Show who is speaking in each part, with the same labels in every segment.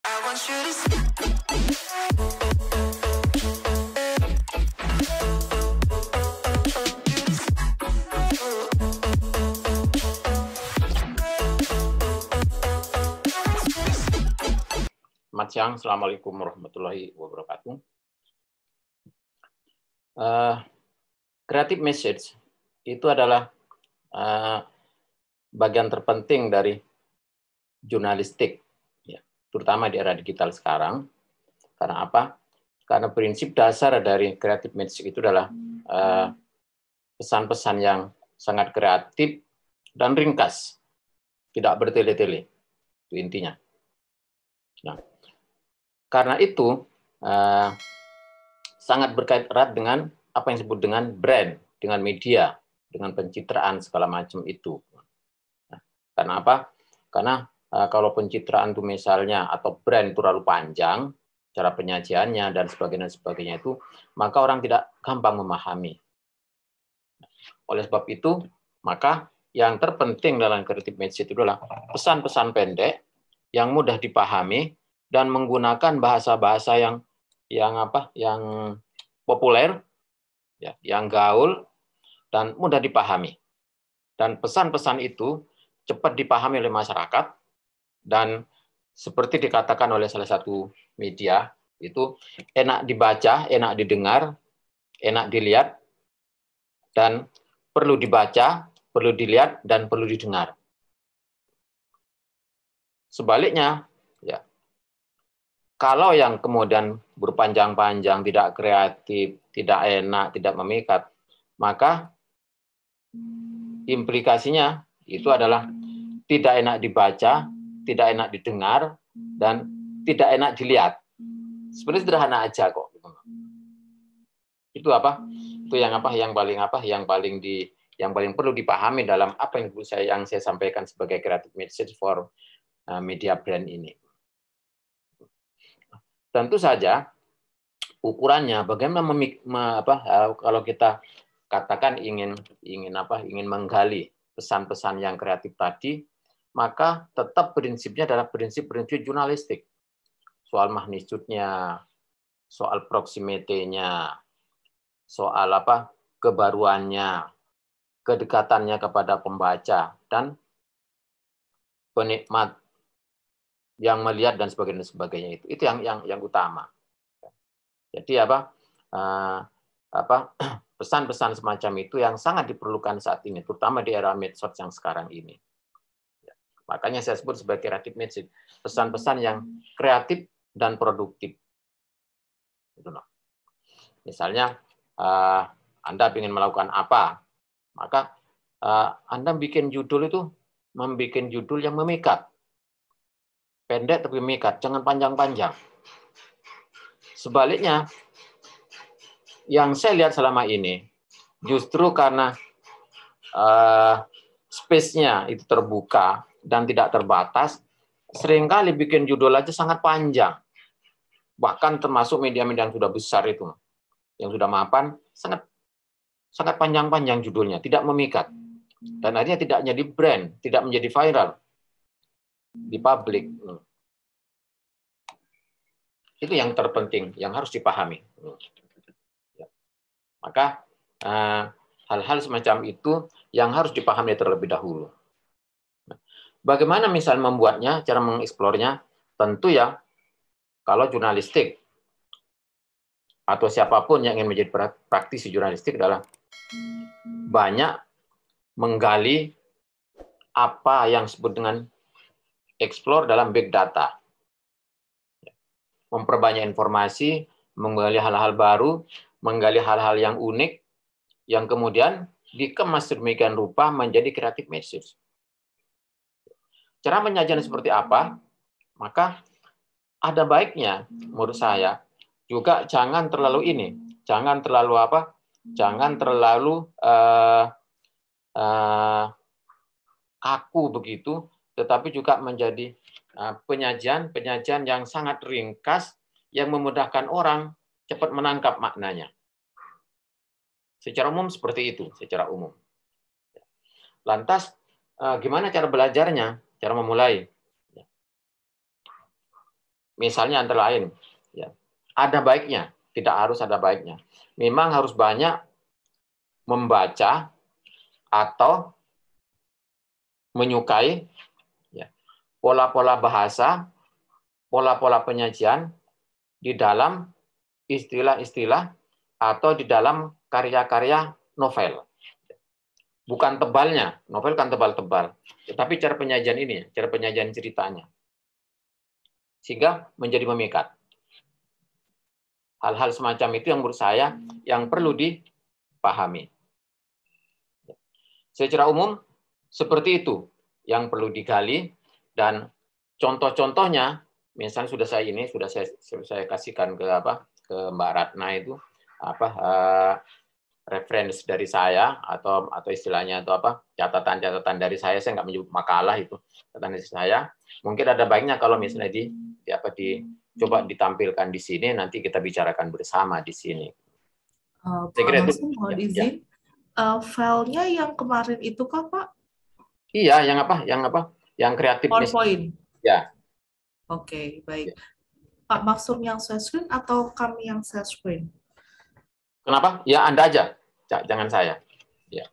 Speaker 1: I want you to
Speaker 2: Selamat siang, Assalamualaikum warahmatullahi wabarakatuh. Creative message itu adalah bagian terpenting dari jurnalistik, ya, terutama di era digital sekarang. Karena apa? Karena prinsip dasar dari creative message itu adalah pesan-pesan yang sangat kreatif dan ringkas, tidak bertele-tele. Itu intinya. Nah, karena itu sangat berkait erat dengan apa yang disebut dengan brand, dengan media, dengan pencitraan segala macam itu. Nah, karena apa? Karena kalau pencitraan itu misalnya atau brand itu terlalu panjang, cara penyajiannya dan sebagainya itu, maka orang tidak gampang memahami. Oleh sebab itu, maka yang terpenting dalam creative message itu adalah pesan-pesan pendek yang mudah dipahami dan menggunakan bahasa-bahasa yang populer, ya, yang gaul dan mudah dipahami. Dan pesan-pesan itu cepat dipahami oleh masyarakat dan seperti dikatakan oleh salah satu media itu enak dibaca, enak didengar, enak dilihat, dan perlu dibaca, perlu dilihat, dan perlu didengar. Sebaliknya, ya, kalau yang kemudian berpanjang-panjang, tidak kreatif, tidak enak, tidak memikat, maka implikasinya itu adalah tidak enak dibaca, tidak enak didengar, dan tidak enak dilihat. Sebenarnya sederhana aja kok. Itu apa? Itu yang paling perlu dipahami dalam apa yang saya sampaikan sebagai creative message for media brand ini. Tentu saja ukurannya bagaimana kalau kita katakan ingin menggali pesan-pesan yang kreatif tadi, maka tetap prinsipnya adalah prinsip-prinsip jurnalistik. Soal magnitude-nya, soal proximity-nya, soal kebaruannya, kedekatannya kepada pembaca dan penikmat yang melihat dan sebagainya itu yang utama. Jadi pesan-pesan semacam itu yang sangat diperlukan saat ini, terutama di era medsos yang sekarang ini. Makanya saya sebut sebagai creative message, pesan-pesan yang kreatif dan produktif. Misalnya Anda ingin melakukan apa, maka Anda bikin judul itu, membuat judul yang memikat, pendek tapi memikat, jangan panjang-panjang. Sebaliknya, yang saya lihat selama ini, justru karena space-nya itu terbuka dan tidak terbatas, seringkali bikin judul aja sangat panjang. Bahkan termasuk media-media yang sudah besar itu, yang sudah mapan, sangat panjang-panjang judulnya, tidak memikat. Dan akhirnya tidak menjadi brand, tidak menjadi viral di publik. Itu yang terpenting, yang harus dipahami. Maka hal-hal semacam itu yang harus dipahami terlebih dahulu. Bagaimana misal membuatnya, cara mengeksplornya? Tentu ya, kalau jurnalistik atau siapapun yang ingin menjadi praktisi jurnalistik adalah banyak menggali apa yang disebut dengan explore dalam big data. Memperbanyak informasi, menggali hal-hal baru, menggali hal-hal yang unik, yang kemudian dikemas sedemikian rupa menjadi creative message. Cara penyajian seperti apa? Maka ada baiknya, menurut saya, juga jangan terlalu kaku begitu, tetapi juga menjadi penyajian yang sangat ringkas, yang memudahkan orang cepat menangkap maknanya. Secara umum seperti itu, secara umum. Lantas, gimana cara belajarnya, cara memulai? misalnya antara lain, ya, ada baiknya, tidak harus ada baiknya. Memang harus banyak membaca atau menyukai ya, pola-pola bahasa, pola-pola penyajian di dalam istilah-istilah atau di dalam karya-karya novel. Bukan tebalnya, novel kan tebal-tebal, tetapi cara penyajian ini, cara penyajian ceritanya, sehingga menjadi memikat. Hal-hal semacam itu yang menurut saya yang perlu dipahami. Secara umum seperti itu yang perlu digali, dan contoh-contohnya misalnya sudah saya kasihkan ke Mbak Ratna itu referensi dari saya atau istilahnya atau catatan-catatan dari saya nggak menyebut makalah, itu catatan dari saya. Mungkin ada baiknya kalau misalnya coba ditampilkan di sini, nanti kita bicarakan bersama di sini.
Speaker 3: Pak Maksum, mohon izin, filenya yang kemarin itu kah, Pak?
Speaker 2: Iya, yang kreatif.
Speaker 3: PowerPoint.
Speaker 2: Ya.
Speaker 3: Oke, baik. Ya. Pak Maksum yang share screen atau kami yang share screen?
Speaker 2: Kenapa? Ya, Anda aja, jangan saya. Ya.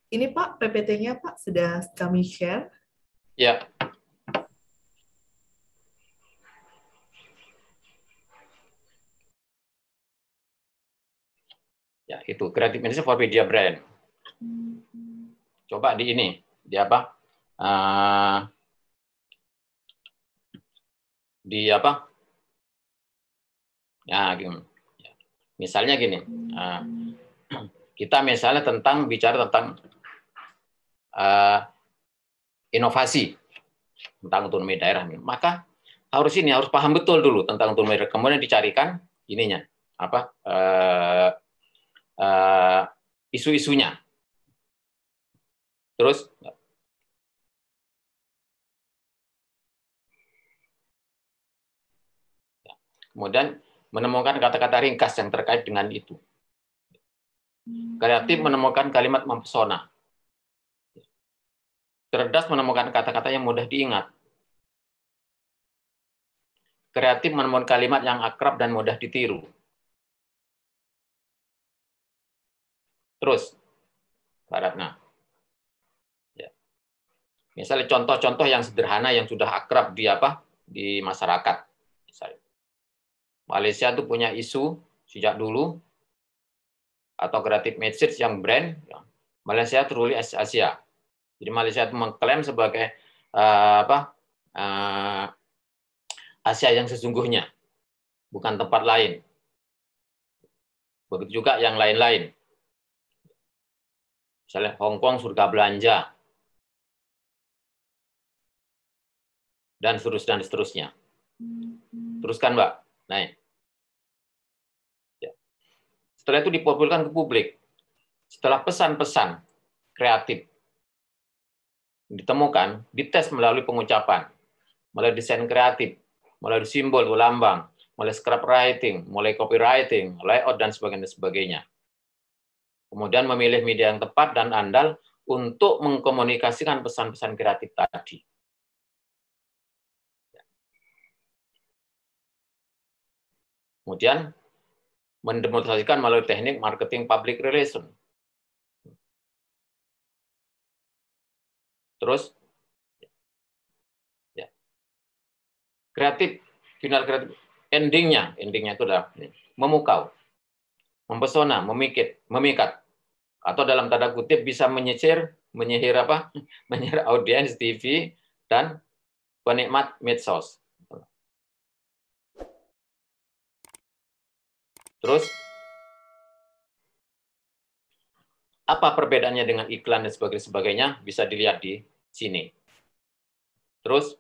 Speaker 3: Ini Pak, PPT-nya Pak sudah kami share.
Speaker 2: Ya. Ya, itu Creative Management for Media Brand. Coba di ini, di apa? Di apa? Ya, misalnya gini. Kita misalnya bicara tentang inovasi tentang otonomi daerah, maka harus paham betul dulu tentang otonomi daerah, kemudian dicarikan ininya isu-isunya, terus kemudian menemukan kata-kata ringkas yang terkait dengan itu. Kreatif menemukan kalimat mempesona. Cerdas menemukan kata-kata yang mudah diingat. Kreatif menemukan kalimat yang akrab dan mudah ditiru. Terus, Pak Ratna. Ya. Misalnya contoh-contoh yang sederhana yang sudah akrab di masyarakat. Misalnya, Malaysia itu punya isu sejak dulu atau creative message yang brand Malaysia truly Asia. Jadi Malaysia itu mengklaim sebagai Asia yang sesungguhnya, bukan tempat lain. Begitu juga yang lain-lain. Misalnya Hong Kong surga belanja, dan seterusnya. Teruskan, Mbak. Nah, ya. Setelah itu dipopulerkan ke publik. Setelah pesan-pesan kreatif ditemukan, dites melalui pengucapan, mulai desain kreatif, mulai simbol, lambang, mulai script writing, mulai copywriting, layout, dan sebagainya. Kemudian memilih media yang tepat dan andal untuk mengkomunikasikan pesan-pesan kreatif tadi. Kemudian mendemonstrasikan melalui teknik marketing public relation. Terus, ya, kreatif, final kreatif, endingnya itu adalah memukau, mempesona, memikat, atau dalam tanda kutip bisa menyihir audiens TV dan penikmat medsos. Terus, apa perbedaannya dengan iklan dan sebagainya bisa dilihat di sini. Terus,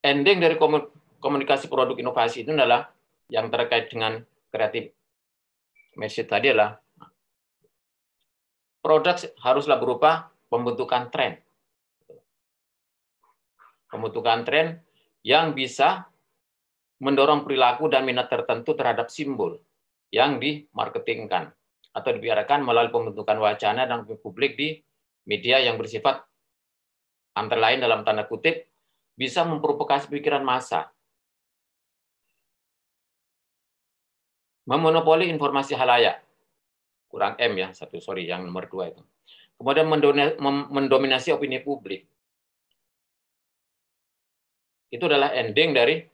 Speaker 2: ending dari komunikasi produk inovasi itu adalah yang terkait dengan kreatif message tadi adalah produk haruslah berupa pembentukan tren. Pembentukan tren yang bisa mendorong perilaku dan minat tertentu terhadap simbol yang dimarketingkan atau dibiarkan melalui pembentukan wacana dan publik di media yang bersifat antara lain dalam tanda kutip bisa memprovokasi pikiran massa, memonopoli informasi halayak, kurang M ya, yang nomor 2 itu. Kemudian mendominasi opini publik. Itu adalah ending dari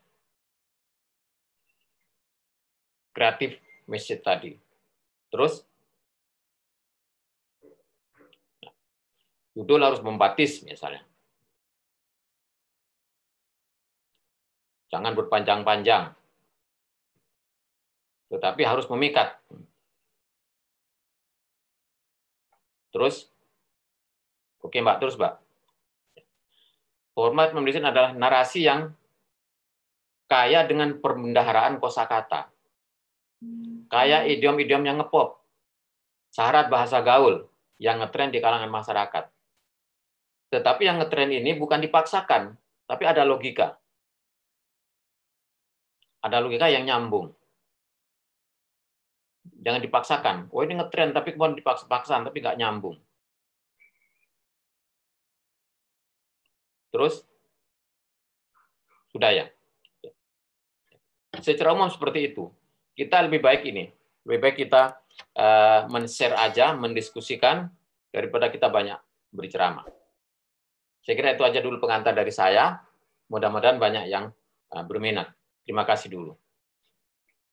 Speaker 2: kreatif message tadi. Terus, judul harus membatis misalnya. Jangan berpanjang-panjang. Tetapi harus memikat. Terus, oke Mbak, terus Mbak. Format menulis adalah narasi yang kaya dengan perbendaharaan kosakata. Kaya idiom-idiom yang ngepop. Syarat bahasa gaul yang ngetren di kalangan masyarakat. Tetapi yang ngetren ini bukan dipaksakan, tapi ada logika. Ada logika yang nyambung. Jangan dipaksakan. Oh ini ngetren, tapi kemudian dipaksa-paksakan, tapi nggak nyambung. Terus, sudah ya. Secara umum seperti itu. Kita lebih baik kita men-share aja, mendiskusikan, daripada kita banyak berceramah. Saya kira itu aja dulu pengantar dari saya. Mudah-mudahan banyak yang berminat. Terima kasih dulu.